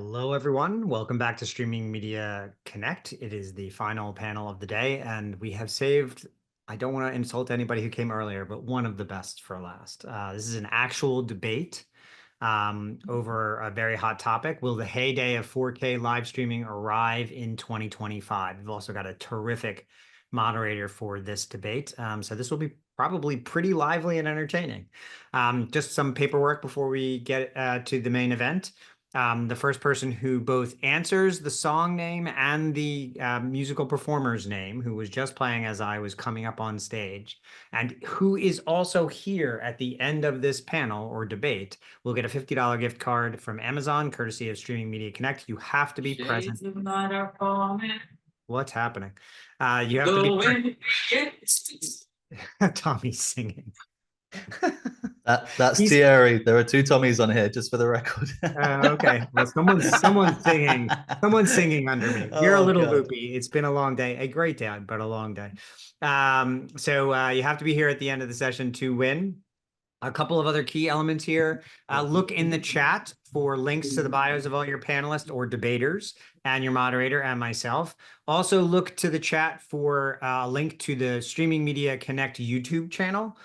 Hello, everyone. Welcome back to Streaming Media Connect. It is the final panel of the day, and we have saved, I don't want to insult anybody who came earlier, but one of the best for last. This is an actual debate over a very hot topic. Will the heyday of 4K live streaming arrive in 2025? We've also got a terrific moderator for this debate. So this will be probably pretty lively and entertaining. Just some paperwork before we get to the main event. The first person who both answers the song name and the musical performer's name, who was just playing as I was coming up on stage, and who is also here at the end of this panel or debate, will get a $50 gift card from Amazon, courtesy of Streaming Media Connect. You have to be present. What's happening? You have to be Tommy's singing. That's Thierry. There are two Tommies on here, just for the record. Okay. Well, someone's singing. Someone's singing under me. You're a little loopy. It's been a long day. A great day, but a long day. So you have to be here at the end of the session to win. A couple of other key elements here. Look in the chat for links to the bios of all your panelists or debaters and your moderator and myself. Also look to the chat for a link to the Streaming Media Connect YouTube channel,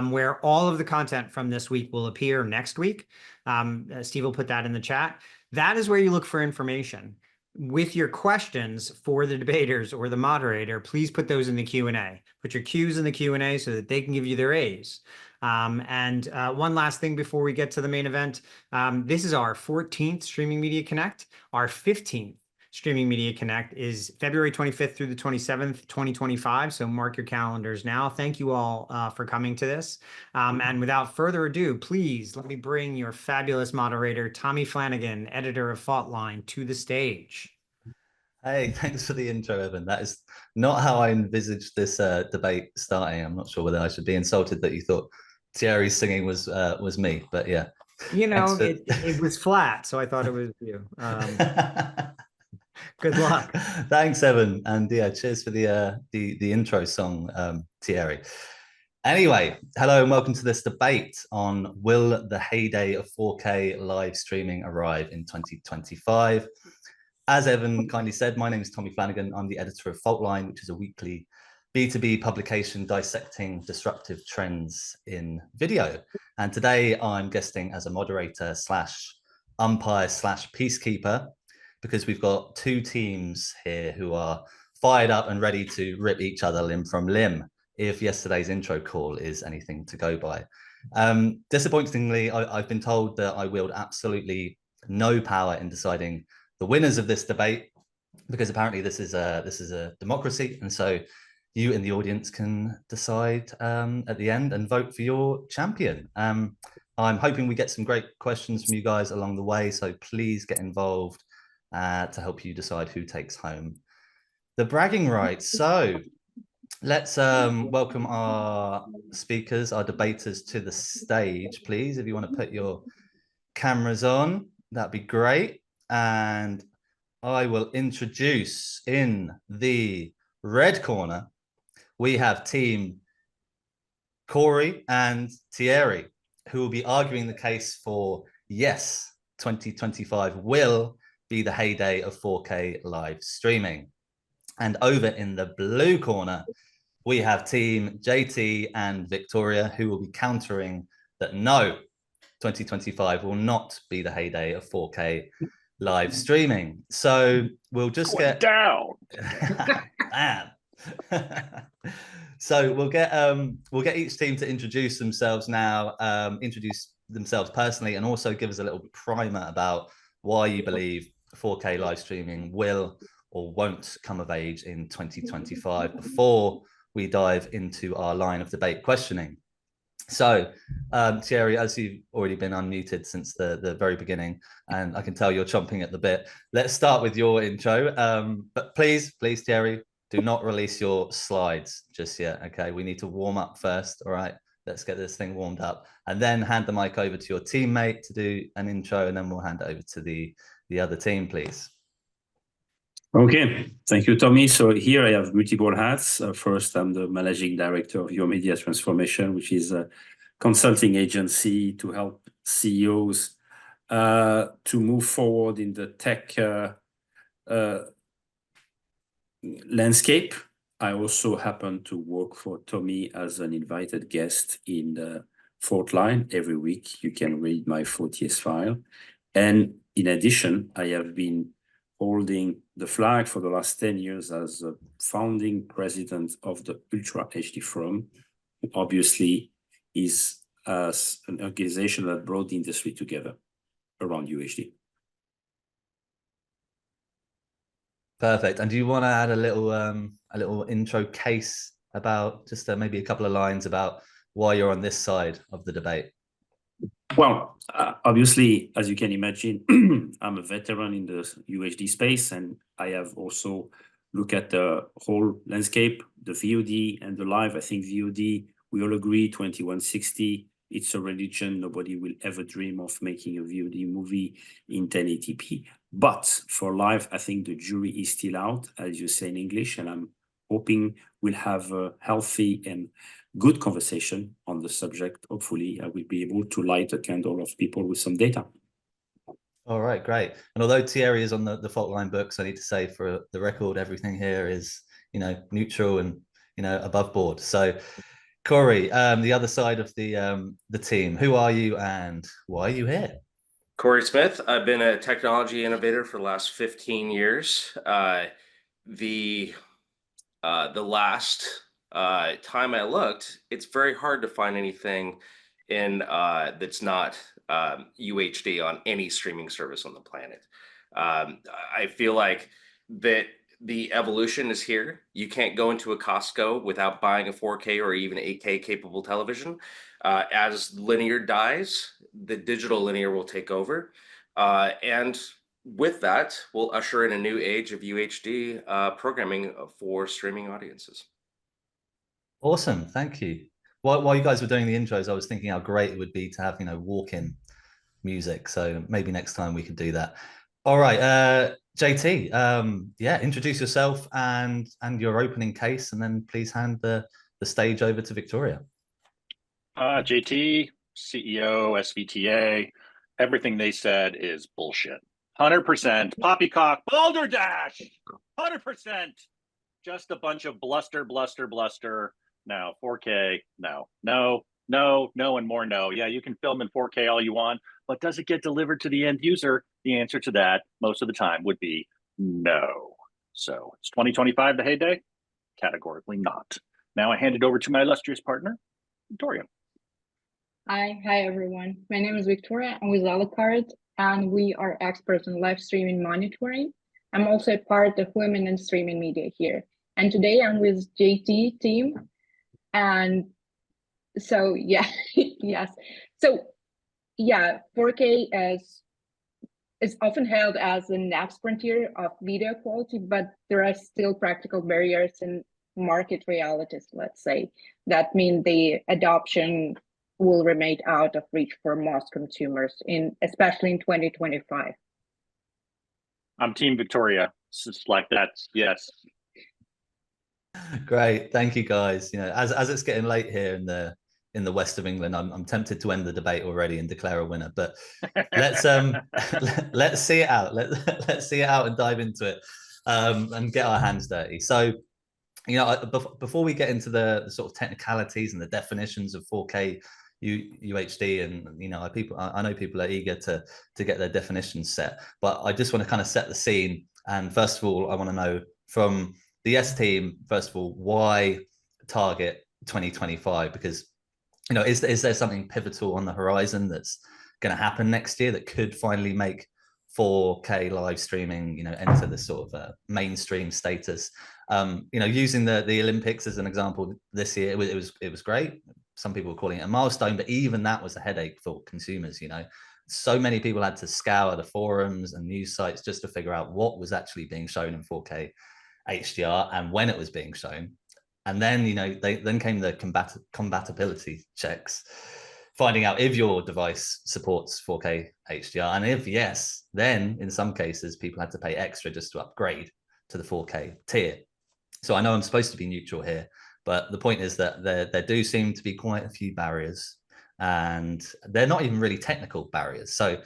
where all of the content from this week will appear next week. Steve will put that in the chat. That is where you look for information. With your questions for the debaters or the moderator, please put those in the Q&A. Put your Qs in the Q&A so that they can give you their As. And one last thing before we get to the main event. This is our 14th Streaming Media Connect. Our 15th Streaming Media Connect is February 25th through the 27th, 2025. So mark your calendars now. Thank you all for coming to this. And without further ado, please let me bring your fabulous moderator, Tommy Flanagan, editor of Faultline, to the stage. Hey, thanks for the intro, Evan. That is not how I envisaged this debate starting. I'm not sure whether I should be insulted that you thought Thierry's singing was me, but yeah. You know, it was flat, so I thought it was you. Good luck. Thanks, Evan, and yeah, cheers for the intro song, Thierry. Anyway, hello and welcome to this debate on will the heyday of 4K live streaming arrive in 2025? As Evan kindly said, my name is Tommy Flanagan. I'm the editor of Faultline, which is a weekly B2B publication dissecting disruptive trends in video. And today I'm guesting as a moderator slash umpire slash peacekeeper, because we've got two teams here who are fired up and ready to rip each other limb from limb, if yesterday's intro call is anything to go by. Disappointingly, I've been told that I wield absolutely no power in deciding the winners of this debate, because apparently this is a democracy, and so you in the audience can decide at the end and vote for your champion. I'm hoping we get some great questions from you guys along the way, so please get involved to help you decide who takes home the bragging rights. So let's welcome our speakers, our debaters, to the stage, please. If you want to put your cameras on, that'd be great. And I will introduce in the red corner, we have team Corey and Thierry, who will be arguing the case for yes, 2025 will be the heyday of 4K live streaming. And over in the blue corner, we have team JT and Victoria, who will be countering that no, 2025 will not be the heyday of 4K live streaming. So we'll just get down. So we'll get each team to introduce themselves now, introduce themselves personally, and also give us a little primer about why you believe 4K live streaming will or won't come of age in 2025 before we dive into our line of debate questioning. So, Thierry, as you've already been unmuted since the very beginning, and I can tell you're chomping at the bit, let's start with your intro. But please, Thierry, do not release your slides just yet, okay? We need to warm up first, all right? Let's get this thing warmed up, and then hand the mic over to your teammate to do an intro, and then we'll hand it over to the other team, please. Okay, thank you, Tommy. So here I have multiple hats. First, I'm the managing director of Your Media Transformation, which is a consulting agency to help CEOs to move forward in the tech landscape. I also happen to work for Tommy as an invited guest in Faultline every week. You can read my 40th file. And in addition, I have been holding the flag for the last 10 years as a founding president of the Ultra HD Forum, who obviously is an organization that brought the industry together around UHD. Perfect. And do you want to add a little intro case about just maybe a couple of lines about why you're on this side of the debate? Well, obviously, as you can imagine, I'm a veteran in the UHD space, and I have also looked at the whole landscape, the VOD and the live. I think VOD, we all agree, 2160, it's a religion. Nobody will ever dream of making a VOD movie in 1080p. But for live, I think the jury is still out, as you say in English, and I'm hoping we'll have a healthy and good conversation on the subject. Hopefully, I will be able to light a candle of people with some data. All right, great. And although Thierry is on the Faultline books, I need to say for the record, everything here is, neutral and, above board. So, Corey, the other side of the team, who are you and why are you here? Corey Smith. I've been a technology innovator for the last 15 years. The last time I looked, it's very hard to find anything in that's not UHD on any streaming service on the planet. I feel like that the evolution is here. You can't go into a Costco without buying a 4K or even 8K capable television. As linear dies, the digital linear will take over. And with that, we'll usher in a new age of UHD programming for streaming audiences. Awesome, thank you. While you guys were doing the intros, I was thinking how great it would be to have, walk-in music. So maybe next time we could do that. All right, JT, yeah, introduce yourself and your opening case, and then please hand the stage over to Victoria. JT, CEO, SVTA, everything they said is bullshit. 100% poppycock, balderdash, 100%. Just a bunch of bluster. Now 4K, no, and more no. Yeah, you can film in 4K all you want, but does it get delivered to the end user? The answer to that most of the time would be no. So it's 2025 the heyday? Categorically not. Now I hand it over to my illustrious partner, Victoria. Hi everyone. My name is Victoria. I'm with Alucard, and we are experts in live streaming monitoring. I'm also a part of Women in Streaming Media here. And today I'm with JT team. And so, yeah, yes. So, yeah, 4K is often held as the next frontier of video quality, but there are still practical barriers and market realities, let's say, that mean the adoption will remain out of reach for most consumers, especially in 2025. I'm Team Victoria. It's just like that. Yes. Great, thank you guys. As it's getting late here in the west of England, I'm tempted to end the debate already and declare a winner. But let's let's see it out. Let's see it out and dive into it and get our hands dirty. So, before we get into the sort of technicalities and the definitions of 4K UHD, and I know people are eager to get their definitions set, but I just want to kind of set the scene. And first of all, I want to know from the S team, first of all, why target 2025? Because is there something pivotal on the horizon that's going to happen next year that could finally make 4K live streaming enter this sort of mainstream status? Using the Olympics as an example, this year it was great. Some people were calling it a milestone, but even that was a headache for consumers. So many people had to scour the forums and news sites just to figure out what was actually being shown in 4K HDR and when it was being shown. And then then came the compatibility checks, finding out if your device supports 4K HDR, and if yes, then in some cases people had to pay extra just to upgrade to the 4K tier. So I know I'm supposed to be neutral here, but the point is that there do seem to be quite a few barriers, and they're not even really technical barriers. So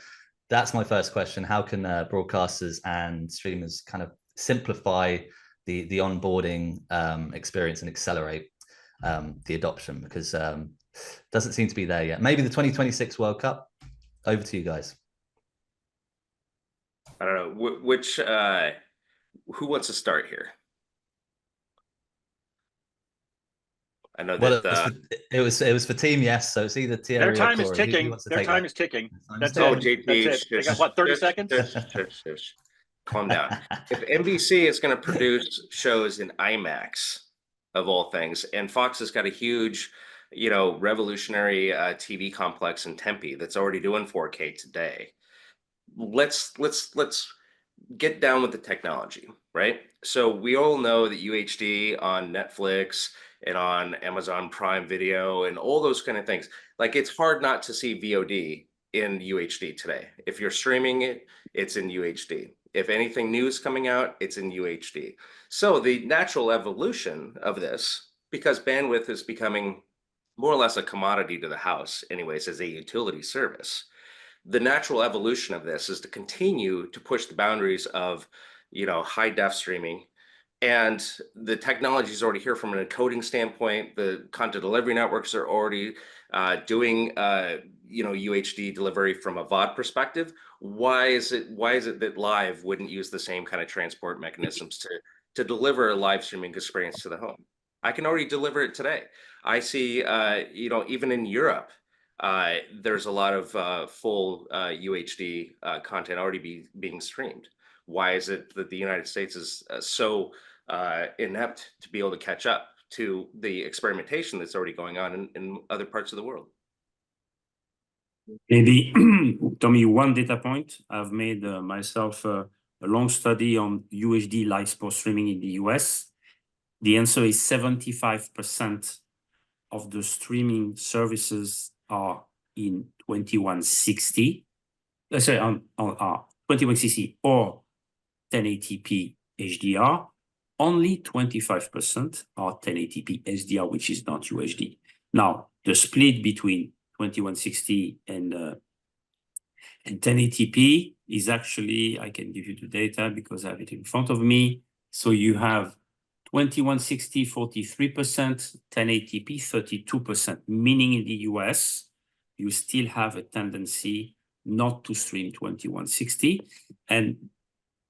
that's my first question. How can broadcasters and streamers kind of simplify the onboarding experience and accelerate the adoption? Because doesn't seem to be there yet. Maybe the 2026 World Cup. Over to you guys. I don't know which who wants to start here. I know that it was for Team Yes, so it's either Thierry. Their time is ticking. Their time is ticking. That's it. JT, That's it. They got what, 30 seconds? Shush. Calm down. If NBC is going to produce shows in IMAX, of all things, and Fox has got a huge, revolutionary TV complex in Tempe that's already doing 4K today. Let's get down with the technology, right? So we all know that UHD on Netflix and on Amazon Prime Video and all those kind of things, like it's hard not to see VOD in UHD today. If you're streaming it, it's in UHD. If anything new is coming out, it's in UHD. So the natural evolution of this, because bandwidth is becoming more or less a commodity to the house anyways as a utility service, the natural evolution of this is to continue to push the boundaries of, high def streaming. And the technology is already here from an encoding standpoint. The content delivery networks are already doing, UHD delivery from a VOD perspective. Why is it that live wouldn't use the same kind of transport mechanisms to deliver a live streaming experience to the home? I can already deliver it today. I see, even in Europe, there's a lot of full UHD content already being streamed. Why is it that the United States is so inept to be able to catch up to the experimentation that's already going on in other parts of the world? Maybe, Tommy, one data point. I've made myself a long study on UHD live sports streaming in the US. The answer is 75% of the streaming services are in 2160. Let's say on 2160 or 1080p HDR. Only 25% are 1080p HDR, which is not UHD. Now, the split between 2160 and 1080p is actually, I can give you the data because I have it in front of me. So you have 2160, 43%, 1080p, 32%, meaning in the US, you still have a tendency not to stream 2160. And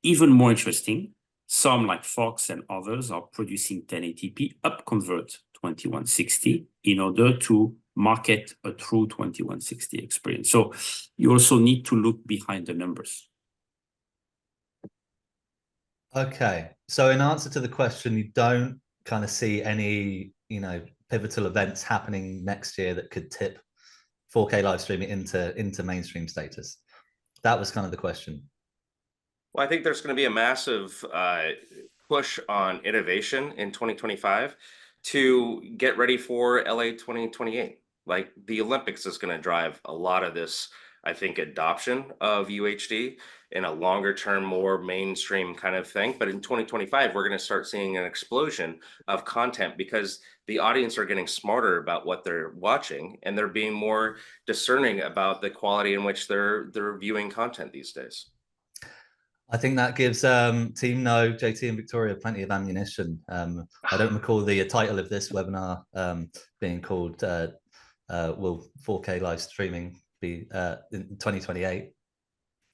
even more interesting, some like Fox and others are producing 1080p upconvert 2160 in order to market a true 2160 experience. So you also need to look behind the numbers. Okay, so in answer to the question, you don't kind of see any, pivotal events happening next year that could tip 4K live streaming into mainstream status. That was kind of the question. Well, I think there's going to be a massive push on innovation in 2025 to get ready for LA 2028. Like the Olympics is going to drive a lot of this, I think, adoption of UHD in a longer term, more mainstream kind of thing. But in 2025, we're going to start seeing an explosion of content because the audience are getting smarter about what they're watching and they're being more discerning about the quality in which they're viewing content these days. I think that gives Team No, JT and Victoria plenty of ammunition. I don't recall the title of this webinar being called Will 4K live streaming be in 2028?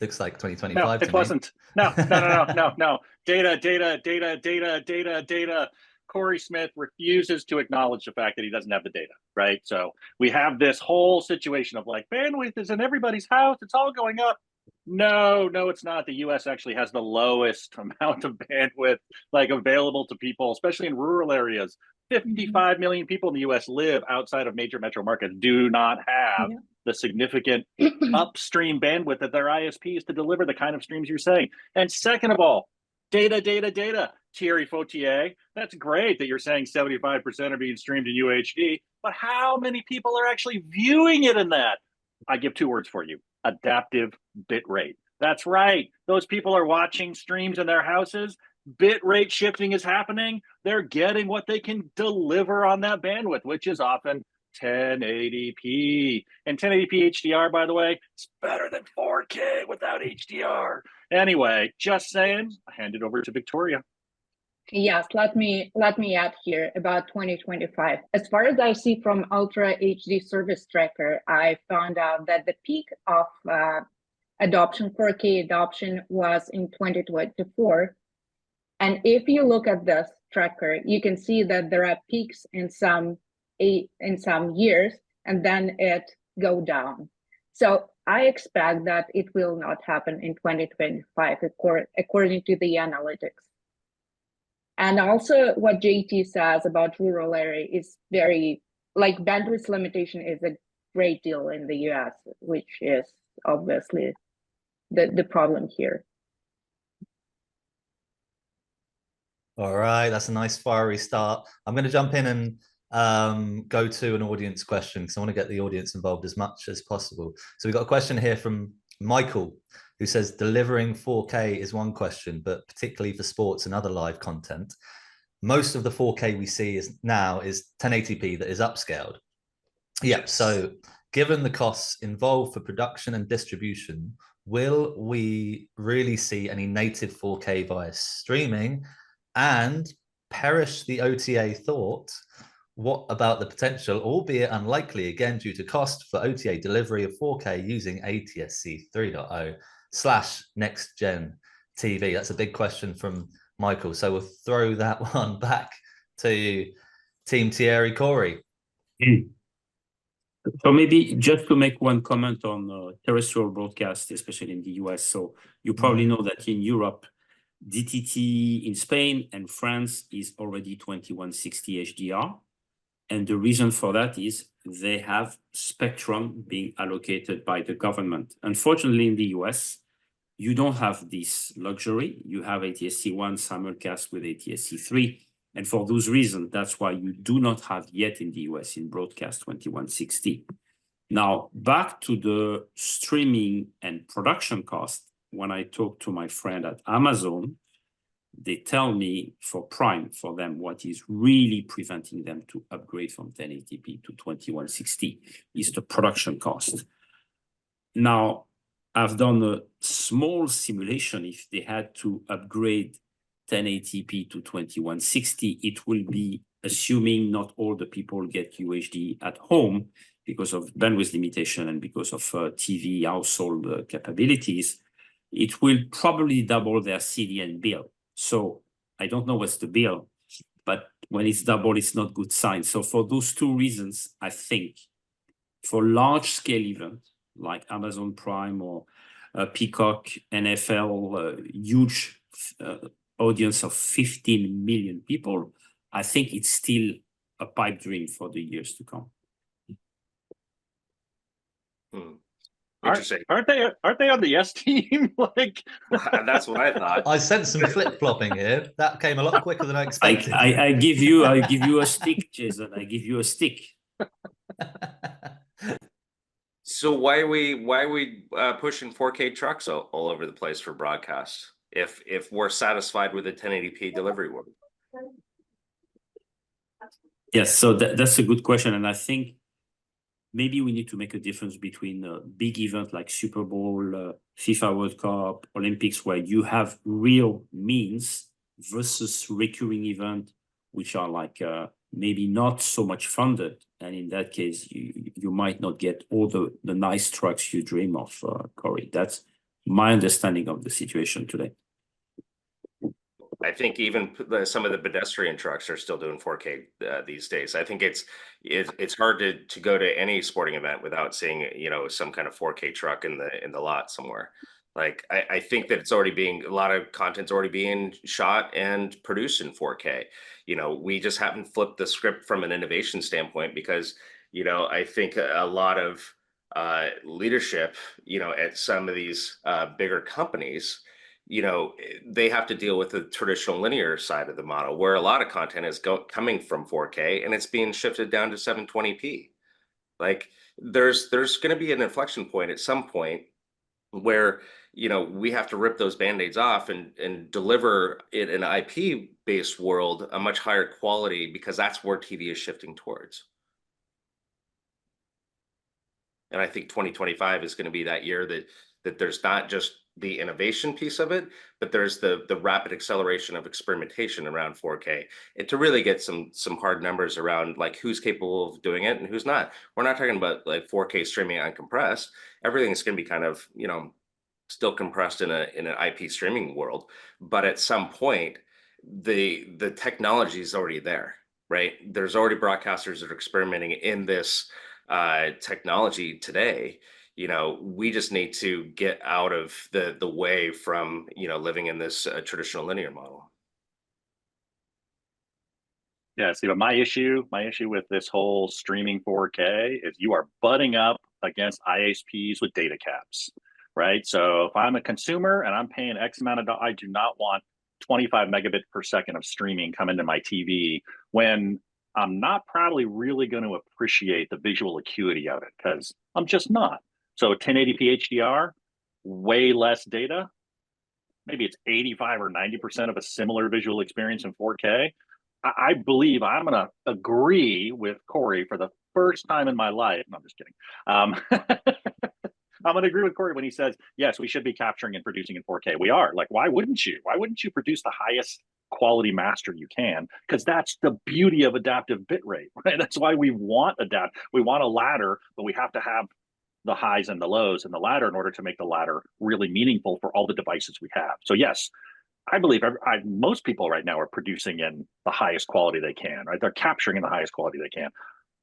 Looks like 2025. No, it wasn't. No. Data. Corey Smith refuses to acknowledge the fact that he doesn't have the data, right? So we have this whole situation of like bandwidth is in everybody's house. It's all going up. No, it's not. The US actually has the lowest amount of bandwidth like available to people, especially in rural areas. 55 million people in the US live outside of major metro markets, do not have the significant upstream bandwidth that their ISPs to deliver the kind of streams you're saying. And second of all, data. Thierry Faultline, that's great that you're saying 75% are being streamed in UHD, but how many people are actually viewing it in that? I give two words for you: adaptive bit rate. That's right. Those people are watching streams in their houses. Bit rate shifting is happening. They're getting what they can deliver on that bandwidth, which is often 1080p. And 1080p HDR, by the way, it's better than 4K without HDR. Anyway, just saying, I hand it over to Victoria. Yes, let me add here about 2025. As far as I see from Ultra HD Service Tracker, I found out that the peak of adoption, 4K adoption, was in 2024. And if you look at this tracker, you can see that there are peaks in some years, and then it go down. So I expect that it will not happen in 2025, according to the analytics. And also what JT says about rural area is very, like, bandwidth limitation is a great deal in the US, which is obviously the problem here. All right, that's a nice fiery start. I'm going to jump in and go to an audience question because I want to get the audience involved as much as possible. So we've got a question here from Michael, who says delivering 4K is one question, but particularly for sports and other live content, most of the 4K we see now is 1080p that is upscaled. Yeah, so given the costs involved for production and distribution, will we really see any native 4K via streaming? And perish the OTA thought, what about the potential, albeit unlikely, again due to cost, for OTA delivery of 4K using ATSC 3.0 / next gen TV? That's a big question from Michael. So we'll throw that one back to Team Thierry. Corey. So maybe just to make one comment on terrestrial broadcast, especially in the US. So you probably know that in Europe, DTT in Spain and France is already 2160 HDR. And the reason for that is they have spectrum being allocated by the government. Unfortunately, in the US, you don't have this luxury. You have ATSC1 simulcast with ATSC3. And for those reasons, that's why you do not have yet in the US in broadcast 2160. Now, back to the streaming and production cost. When I talk to my friend at Amazon, they tell me for Prime, for them, what is really preventing them to upgrade from 1080p to 2160 is the production cost. Now, I've done a small simulation. If they had to upgrade 1080p to 2160, it will be assuming not all the people get UHD at home because of bandwidth limitation and because of TV household capabilities. It will probably double their CDN bill. So I don't know what's the bill, but when it's double, it's not good sign. So for those two reasons, I think for large scale events like Amazon Prime or Peacock, NFL, huge audience of 15 million people, I think it's still a pipe dream for the years to come. Interesting. Aren't they on the yes team? Like that's what I thought. I sense some flip flopping here. That came a lot quicker than I expected. I give you a stick, Jason. I give you a stick. So why are we pushing 4K trucks all over the place for broadcast if we're satisfied with the 1080p delivery world? Yes, so that's a good question, and I think maybe we need to make a difference between a big event like Super Bowl, FIFA World Cup, Olympics, where you have real means versus recurring event, which are like maybe not so much funded. And in that case, you might not get all the nice trucks you dream of, Corey. That's my understanding of the situation today. I think even some of the pedestrian trucks are still doing 4K these days. I think it's hard to go to any sporting event without seeing some kind of 4K truck in the lot somewhere. Like I think that a lot of content's already being shot and produced in 4K. We just haven't flipped the script from an innovation standpoint because I think a lot of leadership at some of these bigger companies, they have to deal with the traditional linear side of the model where a lot of content is coming from 4K and it's being shifted down to 720p. Like there's going to be an inflection point at some point where we have to rip those band-aids off and deliver in an IP-based world a much higher quality because that's where TV is shifting towards. And I think 2025 is going to be that year that there's not just the innovation piece of it, but there's the rapid acceleration of experimentation around 4K, and to really get some hard numbers around like who's capable of doing it and who's not. We're not talking about like 4K streaming uncompressed. Everything is going to be kind of, you know, still compressed in an IP streaming world, but at some point the technology is already there, right? There's already broadcasters that are experimenting in this technology today. You know, we just need to get out of the way from, you know, living in this traditional linear model. Yeah, see, but my issue with this whole streaming 4K is you are butting up against ISPs with data caps, right? So if I'm a consumer and I'm paying X amount of dollars, I do not want 25 megabits per second of streaming coming to my TV when I'm not probably really going to appreciate the visual acuity of it, because I'm just not. So 1080p HDR, way less data. Maybe it's 85 or 90% of a similar visual experience in 4K. I believe I'm going to agree with Corey for the first time in my life. No, I'm just kidding. I'm going to agree with Corey when he says, yes, we should be capturing and producing in 4K. We are. Like, why wouldn't you? Why wouldn't you produce the highest quality master you can? Because that's the beauty of adaptive bitrate, right? That's why we want we want a ladder, but we have to have the highs and the lows in the ladder in order to make the ladder really meaningful for all the devices we have. So yes, I believe most people right now are producing in the highest quality they can, right? They're capturing in the highest quality they can.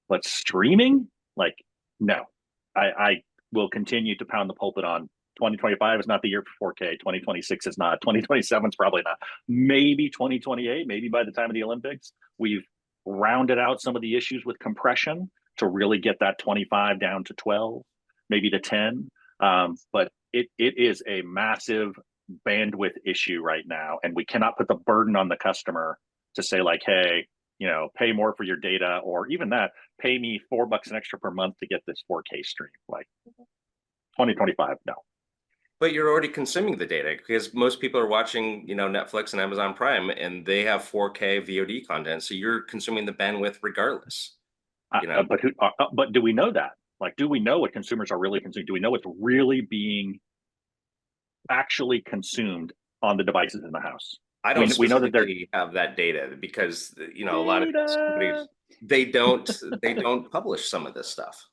But streaming, like, no. I will continue to pound the pulpit on 2025 is not the year for 4K. 2026 is not. 2027 is probably not. Maybe 2028, maybe by the time of the Olympics, we've rounded out some of the issues with compression to really get that 25 down to 12, maybe to 10. But it is a massive bandwidth issue right now, and we cannot put the burden on the customer to say like, hey, you know, pay more for your data, or even that, pay me $4 an extra per month to get this 4K stream. Like 2025, no. But you're already consuming the data, because most people are watching, you know, Netflix and Amazon Prime, and they have 4K VOD content, so you're consuming the bandwidth regardless. You know, but do we know that? Like, do we know what consumers are really consuming? Do we know what's really being actually consumed on the devices in the house? I don't we know that they have that data, because, you know, a lot of companies, they don't publish some of this stuff.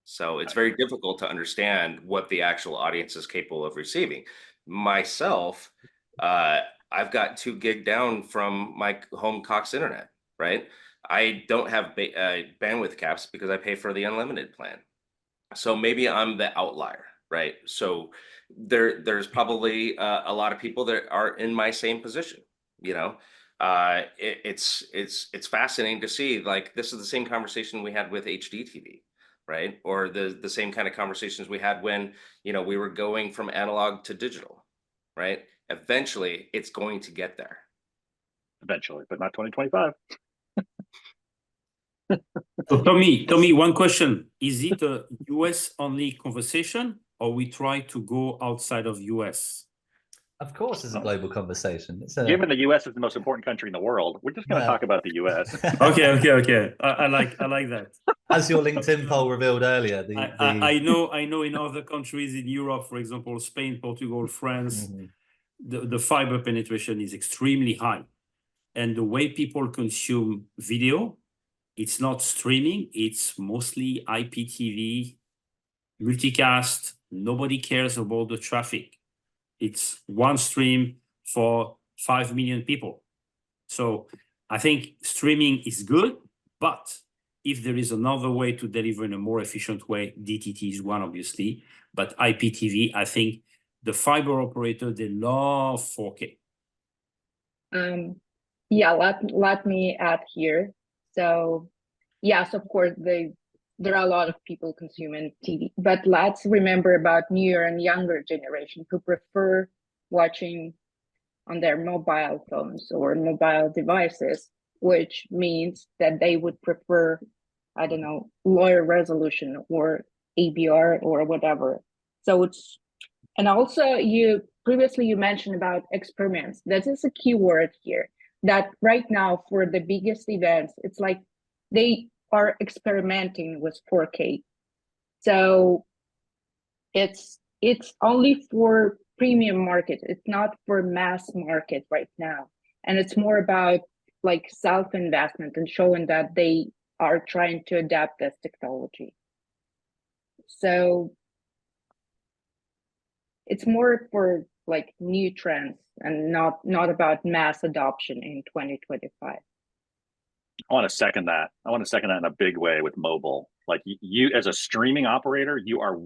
So it's very difficult to understand what the actual audience is capable of receiving. Myself, I've got 2 gig down from my home Cox internet, right? I don't have bandwidth caps because I pay for the unlimited plan. So maybe I'm the outlier, right? So there's probably a lot of people that are in my same position. You know, it's fascinating to see, like, this is the same conversation we had with HD TV, right? Or the same kind of conversations we had when, you know, we were going from analog to digital, right? Eventually, it's going to get there. Eventually, but not 2025. So Tommy, one question. Is it a US only conversation, or we try to go outside of US? Of course, it's a global conversation. Given the US is the most important country in the world, we're just going to talk about the US. Okay. I like that. As your LinkedIn poll revealed earlier, I know in other countries in Europe, for example, Spain, Portugal, France, the fiber penetration is extremely high. And the way people consume video, it's not streaming, it's mostly IPTV, multicast. Nobody cares about the traffic. It's one stream for 5 million people. So I think streaming is good, but if there is another way to deliver in a more efficient way, DTT is one, obviously, but IPTV, I think the fiber operator, they love 4K. Yeah, let me add here. So yes, of course, there are a lot of people consuming TV, but let's remember about newer and younger generation who prefer watching on their mobile phones or mobile devices, which means that they would prefer, I don't know, lower resolution or ABR or whatever. So it's, and also you mentioned about experiments. That is a key word here, that right now for the biggest events, it's like they are experimenting with 4K. So it's only for premium market. It's not for mass market right now. And it's more about like self-investment and showing that they are trying to adapt this technology. So it's more for like new trends and not about mass adoption in 2025. I want to second that. I want to second that in a big way with mobile. Like you as a streaming operator, you are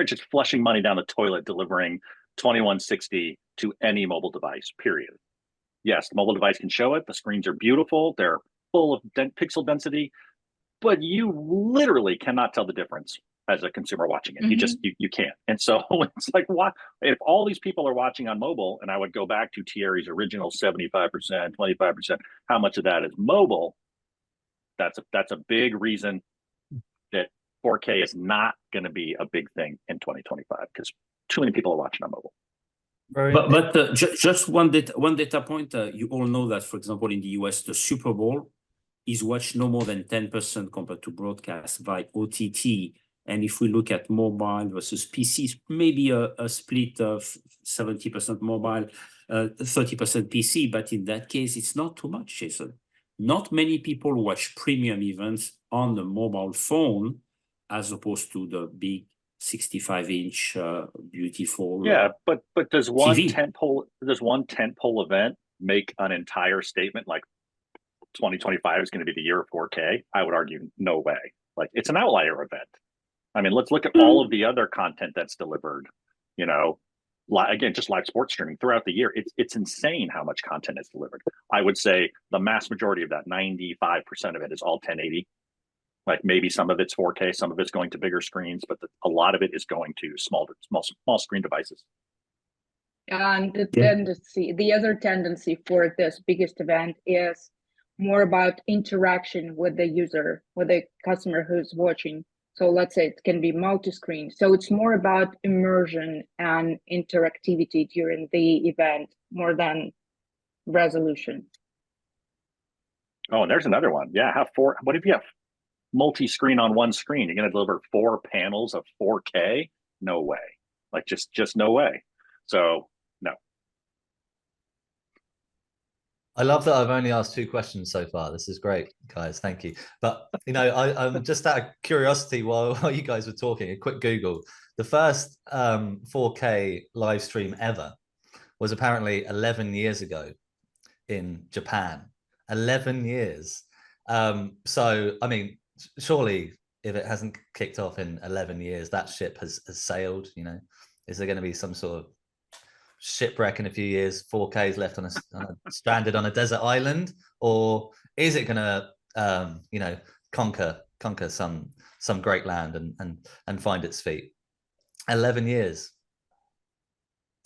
just flushing money down the toilet delivering 2160 to any mobile device, period. Yes, the mobile device can show it. The screens are beautiful. They're full of pixel density, but you literally cannot tell the difference as a consumer watching it. You can't. And so it's like, what if all these people are watching on mobile? And I would go back to Thierry's original 75%, 25%. How much of that is mobile? That's a big reason that 4K is not going to be a big thing in 2025 because too many people are watching on mobile. But just one data point. You all know that, for example, in the US, the Super Bowl is watched no more than 10% compared to broadcast by OTT. And if we look at mobile versus PCs, maybe a split of 70% mobile, 30% PC. But in that case, it's not too much, Jason. Not many people watch premium events on the mobile phone as opposed to the big 65-inch beautiful. Yeah, but does one TV. tentpole event make an entire statement like 2025 is going to be the year of 4K? I would argue no way. Like it's an outlier event. I mean, let's look at all of the other content that's delivered. You know, again, just live sports streaming throughout the year. It's insane how much content is delivered. I would say the mass majority of that, 95% of it, is all 1080. Like maybe some of it's 4K, some of it's going to bigger screens, but a lot of it is going to small screen devices. And the other tendency for this biggest event is more about interaction with the user, with the customer who's watching. So let's say it can be multi-screen. So it's more about immersion and interactivity during the event more than resolution. Oh, and there's another one. Yeah, what if you have multi-screen on one screen? You're going to deliver 4 panels of 4K? No way. Like just no way. So no. I love that I've only asked 2 questions so far. This is great, guys. Thank you. But, you know, I'm just out of curiosity while you guys were talking, a quick Google. The first 4K live stream ever was apparently 11 years ago in Japan. 11 years. So, I mean, surely if it hasn't kicked off in 11 years, that ship has sailed, you know. Is there going to be some sort of shipwreck in a few years, 4K is left on a stranded on a desert island, or is it going to you know, conquer some great land and find its feet? 11 years.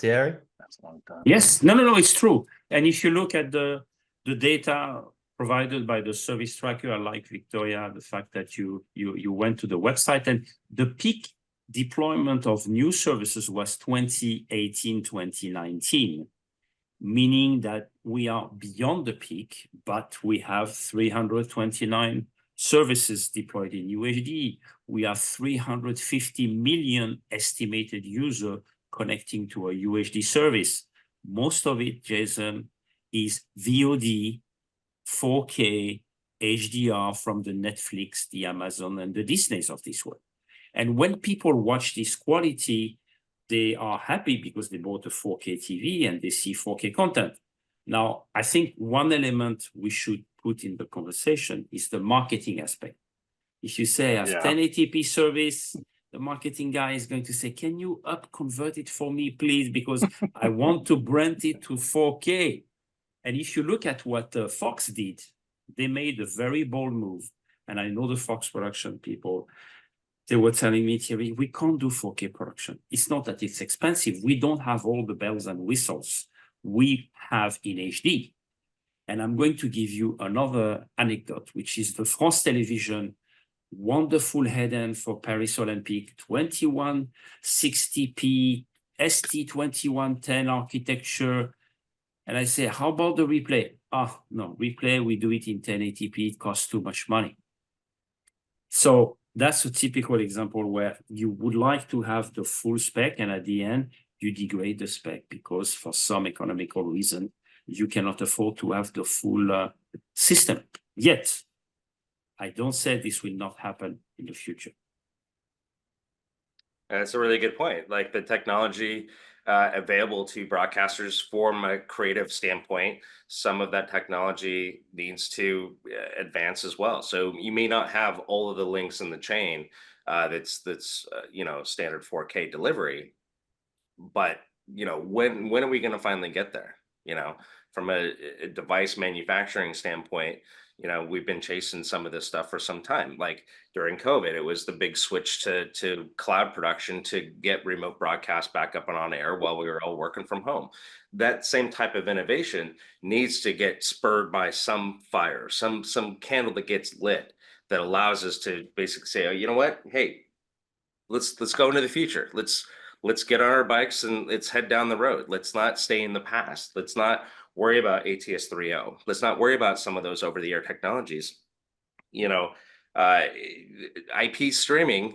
Thierry? That's a long time. Yes, no, it's true. And if you look at the data provided by the service tracker, I like, Victoria, the fact that you went to the website, and the peak deployment of new services was 2018, 2019, meaning that we are beyond the peak, but we have 329 services deployed in UHD. We have 350 million estimated users connecting to a UHD service. Most of it, Jason, is VOD, 4K, HDR from the Netflix, the Amazon, and the Disneys of this world. And when people watch this quality, they are happy because they bought a 4K TV and they see 4K content. Now, I think one element we should put in the conversation is the marketing aspect. If you say I have 1080p service, the marketing guy is going to say, can you convert it for me, please? Because I want to brand it to 4K. And if you look at what Fox did, they made a very bold move. And I know the Fox production people, they were telling me, Thierry, we can't do 4K production. It's not that it's expensive. We don't have all the bells and whistles we have in HD. And I'm going to give you another anecdote, which is the France Television wonderful head-end for Paris Olympic, 2160p, ST2110 architecture. And I say, how about the replay? No, replay, we do it in 1080p. It costs too much money. So that's a typical example where you would like to have the full spec, and at the end, you degrade the spec because for some economical reason, you cannot afford to have the full system. Yet, I don't say this will not happen in the future. That's a really good point. Like the technology available to broadcasters from a creative standpoint, some of that technology needs to advance as well. So you may not have all of the links in the chain that's standard 4K delivery, but when are we going to finally get there? From a device manufacturing standpoint, we've been chasing some of this stuff for some time. Like during COVID, it was the big switch to cloud production to get remote broadcast back up and on air while we were all working from home. That same type of innovation needs to get spurred by some fire, some candle that gets lit that allows us to basically say, oh, you know what? Hey, let's go into the future. Let's get on our bikes and let's head down the road. Let's not stay in the past. Let's not worry about ATS 3.0. Let's not worry about some of those over-the-air technologies. IP streaming.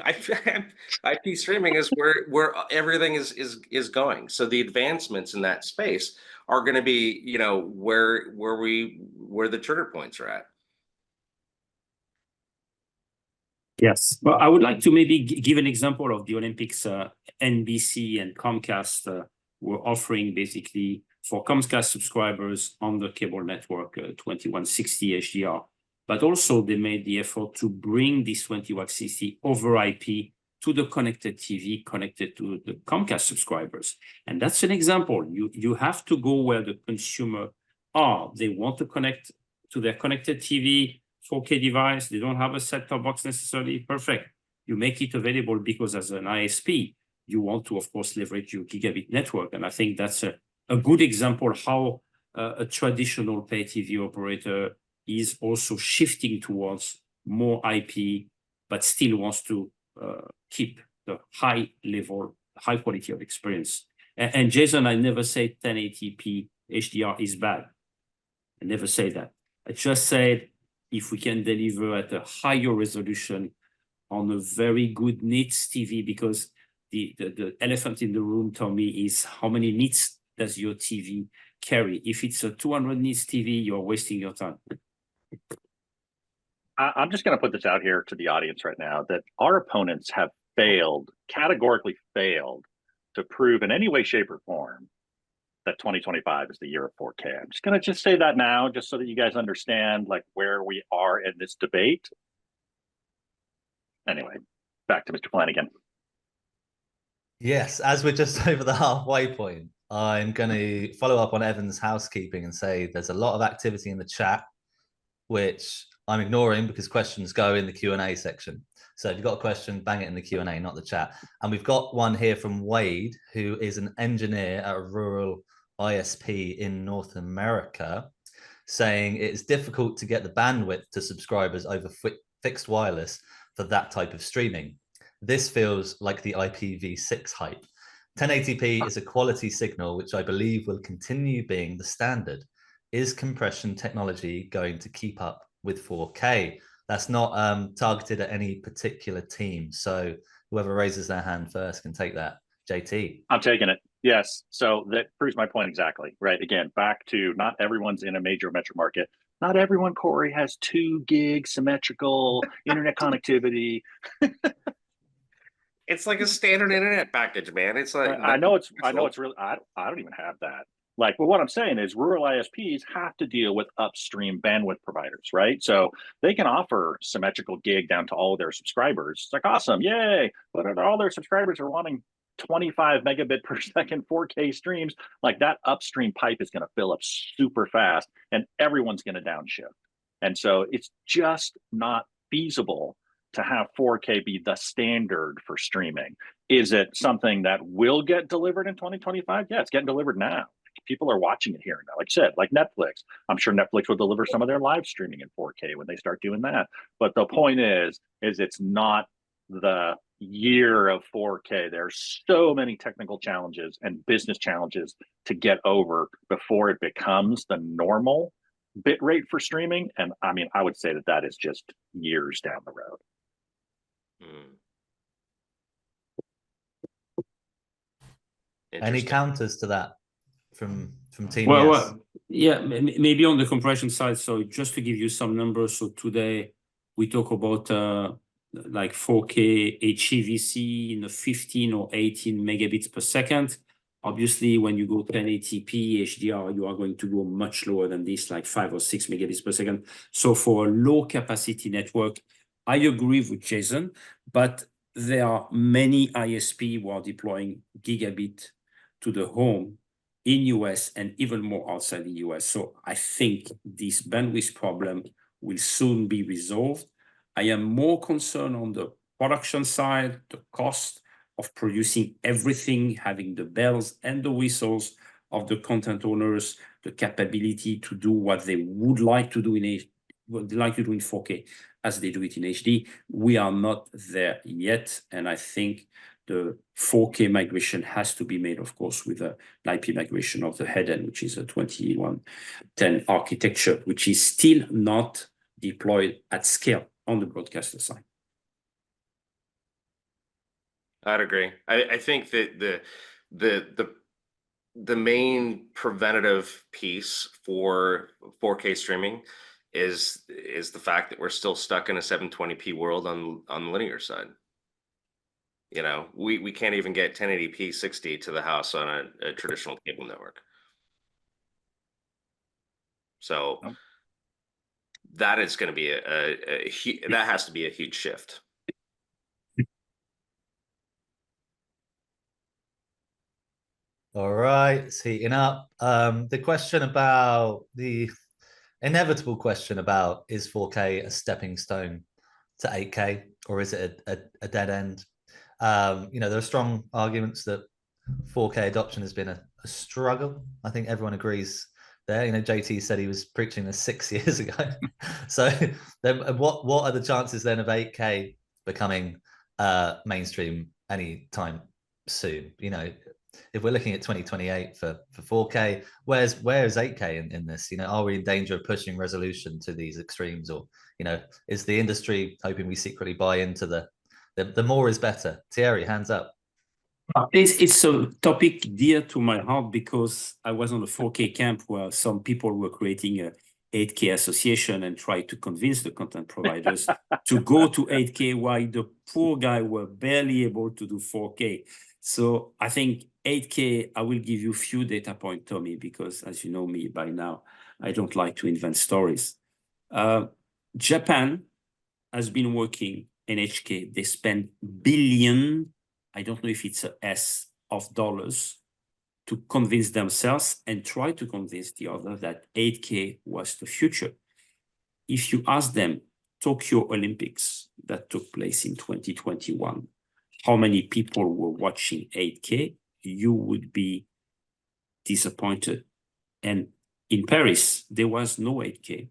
IP streaming is where everything is going. So the advancements in that space are going to be, where the trigger points are at. Yes, well, I would like to maybe give an example of the Olympics. NBC and Comcast were offering basically for Comcast subscribers on the cable network 2160 HDR, but also they made the effort to bring this 2160 over IP to the connected TV connected to the Comcast subscribers. And that's an example. You have to go where the consumer are. They want to connect to their connected TV 4K device. They don't have a set-top box necessarily. Perfect. You make it available because as an ISP, you want to, of course, leverage your gigabit network. And I think that's a good example how a traditional pay TV operator is also shifting towards more IP, but still wants to keep the high quality of experience. And Jason, I never say 1080p HDR is bad. I never say that. I just said, if we can deliver at a higher resolution on a very good nits TV, because the elephant in the room, Tommy, is how many nits does your TV carry? If it's a 200 nits TV, you're wasting your time. I'm just going to put this out here to the audience right now that our opponents have categorically failed to prove in any way, shape, or form that 2025 is the year of 4K. I'm just going to say that now, just so that you guys understand like where we are in this debate. Anyway, back to Mr. Flanagan. Yes, as we're just over the halfway point, I'm going to follow up on Evan's housekeeping and say there's a lot of activity in the chat, which I'm ignoring because questions go in the Q&A section. So if you've got a question, bang it in the Q&A, not the chat. And we've got one here from Wade, who is an engineer at a rural ISP in North America, saying it's difficult to get the bandwidth to subscribers over fixed wireless for that type of streaming. This feels like the IPv6 hype. 1080p is a quality signal, which I believe will continue being the standard. Is compression technology going to keep up with 4K? That's not targeted at any particular team. So whoever raises their hand first can take that. JT. I'm taking it. Yes. So that proves my point exactly. Right. Again, back to not everyone's in a major metro market. Not everyone, Corey, has 2 gig symmetrical internet connectivity. It's like a standard internet package, man. It's like I know it's really I don't even have that. Like, but what I'm saying is rural ISPs have to deal with upstream bandwidth providers, right? So they can offer symmetrical gig down to all of their subscribers. It's like, awesome, yay. But all their subscribers are wanting 25 megabit per second 4K streams. Like that upstream pipe is going to fill up super fast and everyone's going to downshift. And so it's just not feasible to have 4K be the standard for streaming. Is it something that will get delivered in 2025? Yeah, it's getting delivered now. People are watching it here now. Like I said, like Netflix. I'm sure Netflix will deliver some of their live streaming in 4K when they start doing that. But the point is it's not the year of 4K. There's so many technical challenges and business challenges to get over before it becomes the normal. bit rate for streaming. And I mean, I would say that that is just years down the road. Any counters to that from Team Well, Yes? yeah, maybe on the compression side. So just to give you some numbers. So today we talk about like 4K HEVC in the 15 or 18 megabits per second. Obviously, when you go 1080p HDR, you are going to go much lower than this, like 5 or 6 megabits per second. So for a low capacity network, I agree with Jason, but there are many ISP who are deploying gigabit to the home in US and even more outside the US. So I think this bandwidth problem will soon be resolved. I am more concerned on the production side, the cost of producing everything, having the bells and the whistles of the content owners, the capability to do what they would like to do in what they like to do in 4K as they do it in HD. We are not there yet, and I think the 4K migration has to be made, of course, with an IP migration of the head end, which is a 2110 architecture, which is still not deployed at scale on the broadcaster side. I'd agree. I think that the main preventative piece for 4K streaming is the fact that we're still stuck in a 720p world on the linear side. You know, we can't even get 1080p 60 to the house on a traditional cable network. So that is going to be that has to be a huge shift. All right, it's heating up. The question about the inevitable question about, is 4K a stepping stone to 8K, or is it a dead end? You know, there are strong arguments that 4K adoption has been a struggle. I think everyone agrees there. You know, JT said he was preaching this 6 years ago. So then what are the chances then of 8K becoming mainstream anytime soon? You know, if we're looking at 2028 for 4K, where's 8K in this? You know, are we in danger of pushing resolution to these extremes, or, you know, is the industry hoping we secretly buy into the more is better? Thierry, hands up. It's a topic dear to my heart because I was on the 4K camp where some people were creating a 8K association and try to convince the content providers to go to 8K while the poor guy were barely able to do 4K. So I think 8K, I will give you a few data points, Tommy, because as you know me by now, I don't like to invent stories. Japan has been working in HK. They spend billion, I don't know if it's a S, of dollars to convince themselves and try to convince the other that 8K was the future. If you ask them, Tokyo Olympics that took place in 2021, how many people were watching 8K, you would be disappointed. And in Paris, there was no 8K.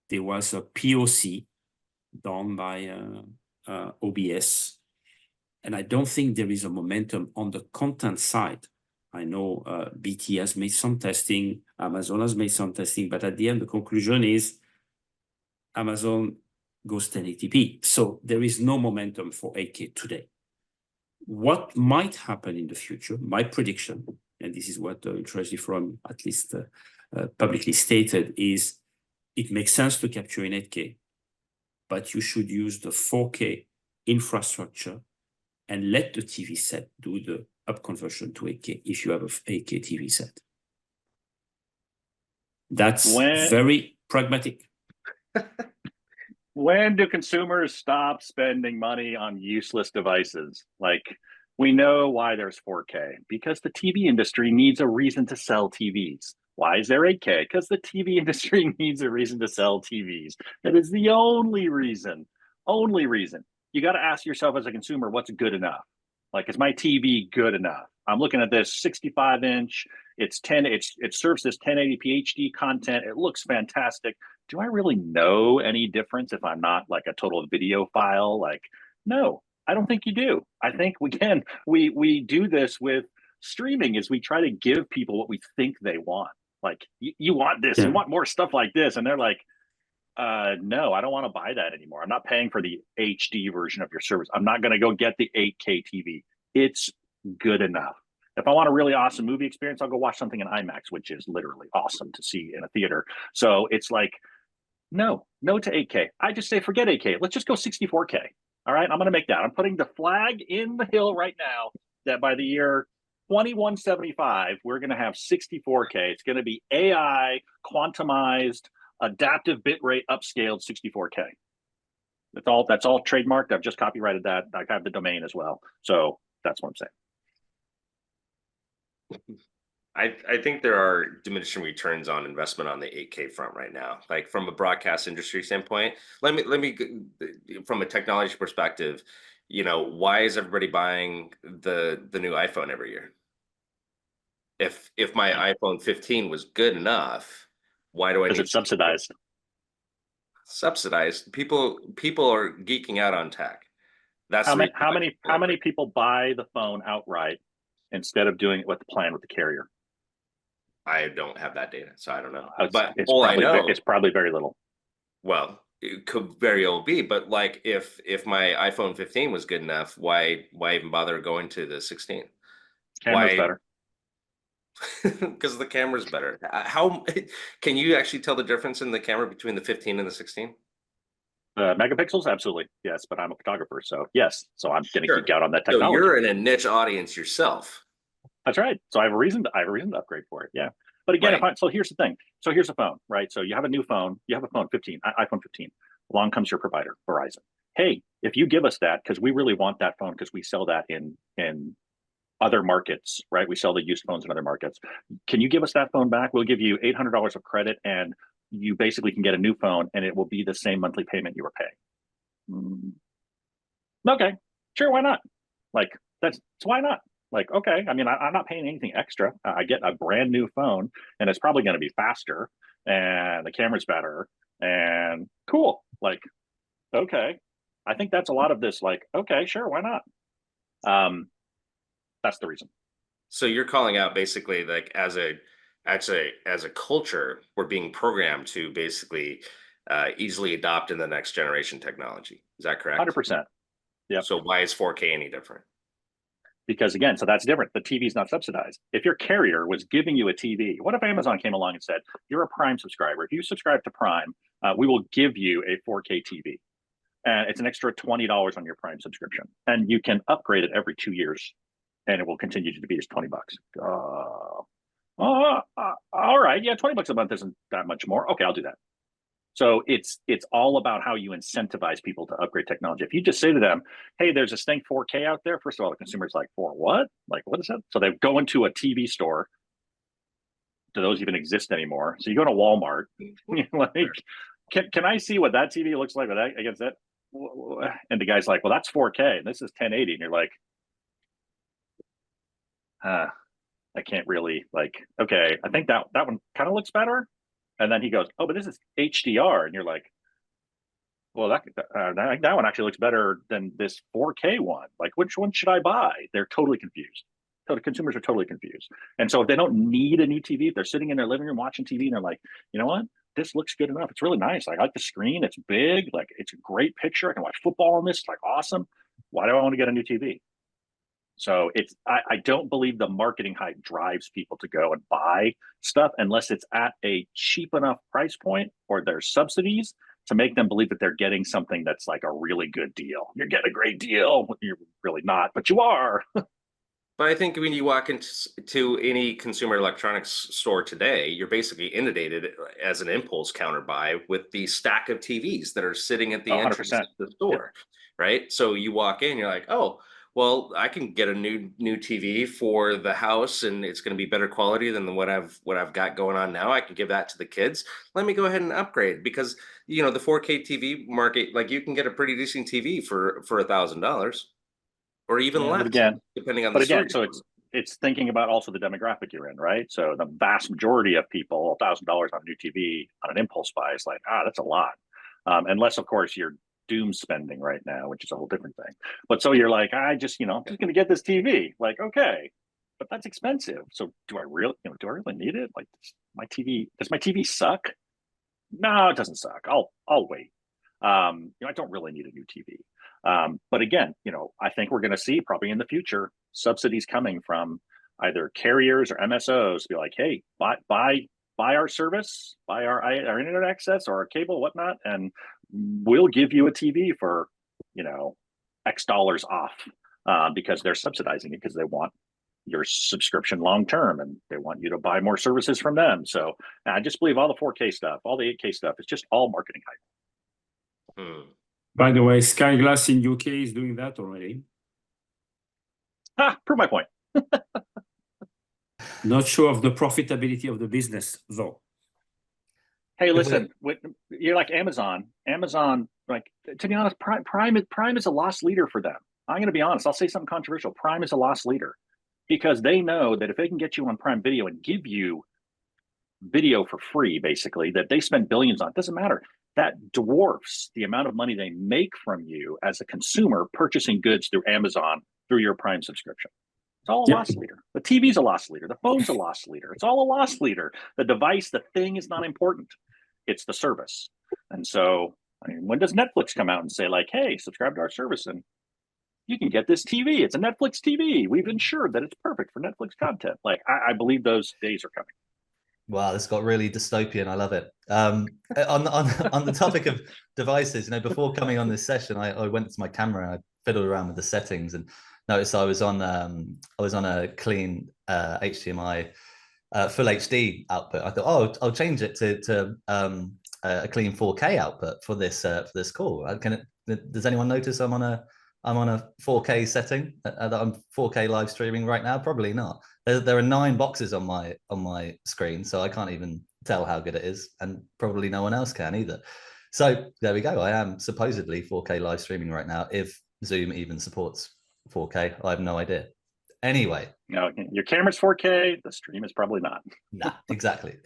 There was a POC done by OBS. And I don't think there is a momentum on the content side. I know BT has made some testing, Amazon has made some testing, but at the end, the conclusion is Amazon goes 1080p. So there is no momentum for 8K today. What might happen in the future, my prediction, and this is what Treasury Forum at least publicly stated, is it makes sense to capture in 8K, but you should use the 4K infrastructure and let the TV set do the up conversion to 8K if you have a 8K TV set. That's very pragmatic. When do consumers stop spending money on useless devices? Like, we know why there's 4K, because the TV industry needs a reason to sell TVs. Why is there 8K? Because the TV industry needs a reason to sell TVs. That is the only reason. Only reason. You got to ask yourself as a consumer, what's good enough? Like, is my TV good enough? I'm looking at this 65-inch. It serves this 1080p HD content. It looks fantastic. Do I really know any difference if I'm not like a total video file? Like, no, I don't think you do. I think we do this with streaming, is we try to give people what we think they want. Like, you want this, you want more stuff like this. And they're like, no, I don't want to buy that anymore. I'm not paying for the HD version of your service. I'm not going to go get the 8K TV. It's good enough. If I want a really awesome movie experience, I'll go watch something in IMAX, which is literally awesome to see in a theater. So it's like, no to 8K. I just say, forget 8K. Let's just go 64K. All right, I'm going to make that. I'm putting the flag in the hill right now that by the year 2175, we're going to have 64K. It's going to be AI, quantumized, adaptive bitrate, upscaled 64K. That's all trademarked. I've just copyrighted that. I have the domain as well. So that's what I'm saying. I think there are diminishing returns on investment on the 8K front right now. Like from a broadcast industry standpoint, let me from a technology perspective, why is everybody buying the new iPhone every year? If my iPhone 15 was good enough, why do I need it subsidized? Subsidized. People are geeking out on tech. That's how many people buy the phone outright instead of doing it with the plan with the carrier? I don't have that data, so I don't know. But it's probably very little. Well, it could very well be, but like if my iPhone 15 was good enough, why even bother going to the 16? Camera's better. Because the camera's better. How can you actually tell the difference in the camera between the 15 and the 16? Megapixels, absolutely, yes. But I'm a photographer, so yes. So I'm going to geek out on that technology. So you're in a niche audience yourself. That's right. So I have a reason to upgrade for it. Yeah. But again, so here's the thing. So here's a phone, right? So you have a new phone. You have a phone 15, iPhone 15. Along comes your provider, Verizon. Hey, if you give us that, because we really want that phone, because we sell that in other markets, right? We sell the used phones in other markets. Can you give us that phone back? We'll give you $800 of credit, and you basically can get a new phone, and it will be the same monthly payment you were paying. Okay, sure, why not? Like why not? Like, okay, I mean, I'm not paying anything extra. I get a brand new phone, and it's probably going to be faster, and the camera's better, and cool. Like, okay, I think that's a lot of this. Like, okay, sure, why not? That's the reason. So you're calling out basically like as a culture, we're being programmed to basically easily adopt in the next generation technology. Is that correct? 100%. Yeah. So why is 4K any different? Because again, so that's different. The TV is not subsidized. If your carrier was giving you a TV, what if Amazon came along and said, you're a Prime subscriber. If you subscribe to Prime, we will give you a 4K TV. And it's an extra $20 on your Prime subscription. And you can upgrade it every 2 years. And it will continue to be just $20. All right. Yeah, $20 a month isn't that much more. Okay, I'll do that. So it's all about how you incentivize people to upgrade technology. If you just say to them, hey, there's this thing 4K out there, first of all, the consumer's like, for what? Like, what is that? So they go into a TV store. Do those even exist anymore? So you go to Walmart, like, can I see what that TV looks like with that against that? And the guy's like, well, that's 4K, and this is 1080. And you're like, I can't really, like, okay, I think that one kind of looks better. And then he goes, oh, but this is HDR. And you're like, well, that one actually looks better than this 4K one. Like, which one should I buy? They're totally confused. So the consumers are totally confused. And so if they don't need a new TV, if they're sitting in their living room watching TV and they're like, you know what? This looks good enough. It's really nice. I like the screen. It's big. Like, it's a great picture. I can watch football on this. It's like awesome. Why do I want to get a new TV? So I don't believe the marketing hype drives people to go and buy stuff unless it's at a cheap enough price point or there's subsidies to make them believe that they're getting something that's like a really good deal. You're getting a great deal. You're really not, but you are. But I think when you walk into any consumer electronics store today, you're basically inundated as an impulse counter buy with the stack of TVs that are sitting at the entrance of the store, right? So you walk in, you're like, oh, well, I can get a new TV for the house, and it's going to be better quality than what I've got going on now. I can give that to the kids. Let me go ahead and upgrade, because the 4K TV market, like, you can get a pretty decent TV for $1,000 or even less, depending on the store. So it's thinking about also the demographic you're in, right? So the vast majority of people, $1,000 on a new TV on an impulse buy is like, that's a lot, unless of course you're doom spending right now, which is a whole different thing. But so you're like, I'm just going to get this TV. Like, okay, but that's expensive. So do I really need it? Like, does my TV suck? No, it doesn't suck. I'll wait. I don't really need a new TV. But again, I think we're going to see probably in the future subsidies coming from either carriers or MSOs to be like, hey, buy our service, buy our internet access or our cable, whatnot, and we'll give you a TV for X dollars off, because they're subsidizing it because they want your subscription long term and they want you to buy more services from them. So I just believe all the 4K stuff, all the 8K stuff, is just all marketing hype. By the way, Skyglass in UK is doing that already. Prove my point. Not sure of the profitability of the business though. Hey, listen, you're like Amazon. Amazon, like, to be honest, Prime is a loss leader for them. I'm going to be honest. I'll say something controversial. Prime is a loss leader because they know that if they can get you on Prime Video and give you video for free, basically, that they spend billions on, it doesn't matter. That dwarfs the amount of money they make from you as a consumer purchasing goods through Amazon through your Prime subscription. It's all a loss leader. The TV's a loss leader. The phone's a loss leader. It's all a loss leader. The device, the thing is not important. It's the service. And so, when does Netflix come out and say, like, hey, subscribe to our service and you can get this TV. It's a Netflix TV. We've ensured that it's perfect for Netflix content. Like, I believe those days are coming. Wow, this got really dystopian. I love it. On the topic of devices, before coming on this session, I went to my camera and I fiddled around with the settings and noticed I was on a clean HDMI full HD output. I thought, oh, I'll change it to a clean 4K output for this call. Does anyone notice I'm on a 4K setting? That I'm 4K live streaming right now? Probably not. There are 9 boxes on my screen, so I can't even tell how good it is, and probably no one else can either. So there we go. I am supposedly 4K live streaming right now. If Zoom even supports 4K, I have no idea. Anyway, no, your camera's 4K. The stream is probably not. Nah, exactly.